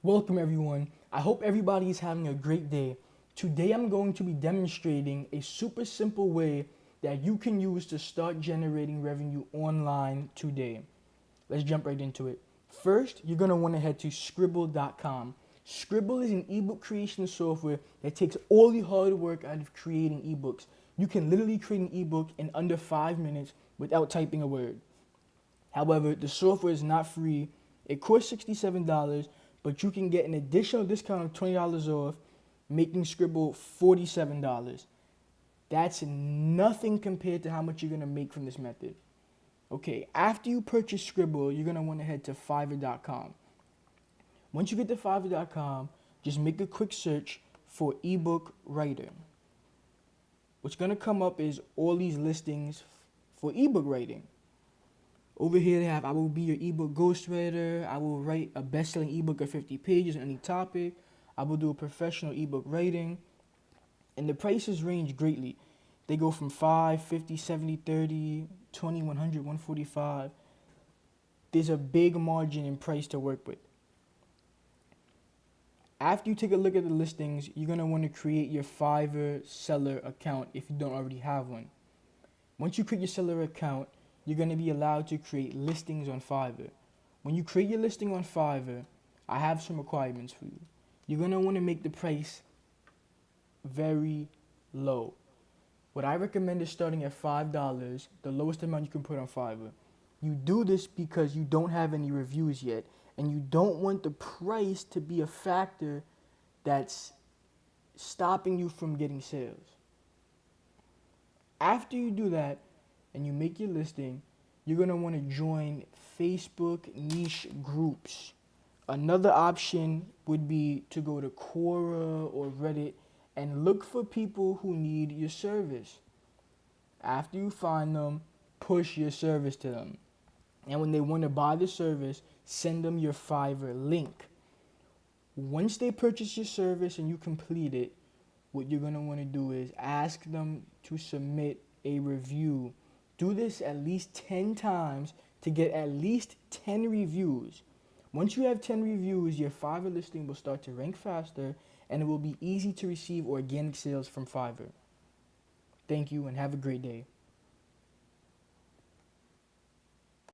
Welcome everyone. I hope everybody is having a great day. Today I'm going to be demonstrating a super simple way that you can use to start generating revenue online today. Let's jump right into it. First, you're going to want to head to Sqribble.com. Sqribble is an ebook creation software that takes all the hard work out of creating ebooks. You can literally create an ebook in under 5 minutes without typing a word. However, the software is not free. It costs $67, but you can get an additional discount of $20 off, making Sqribble $47. That's nothing compared to how much you're going to make from this method. Okay, after you purchase Sqribble, you're going to want to head to Fiverr.com. Once you get to Fiverr.com, just make a quick search for ebook writer. What's going to come up is all these listings for ebook writing. Over here they have, I will be your ebook ghostwriter. I will write a best-selling ebook of 50 pages on any topic. I will do a professional ebook writing. And the prices range greatly. They go from 5, 50, 70, 30, 20, 100, 145. There's a big margin in price to work with. After you take a look at the listings, you're going to want to create your Fiverr seller account if you don't already have one. Once you create your seller account, you're going to be allowed to create listings on Fiverr. When you create your listing on Fiverr, I have some requirements for you. You're going to want to make the price very low. What I recommend is starting at $5, the lowest amount you can put on Fiverr. You do this because you don't have any reviews yet, and you don't want the price to be a factor that's stopping you from getting sales. After you do that, and you make your listing, you're going to want to join Facebook niche groups. Another option would be to go to Quora or Reddit and look for people who need your service. After you find them, push your service to them. And when they want to buy the service, send them your Fiverr link. Once they purchase your service and you complete it, what you're going to want to do is ask them to submit a review. Do this at least 10 times to get at least 10 reviews. Once you have 10 reviews, your Fiverr listing will start to rank faster, and it will be easy to receive organic sales from Fiverr. Thank you and have a great day.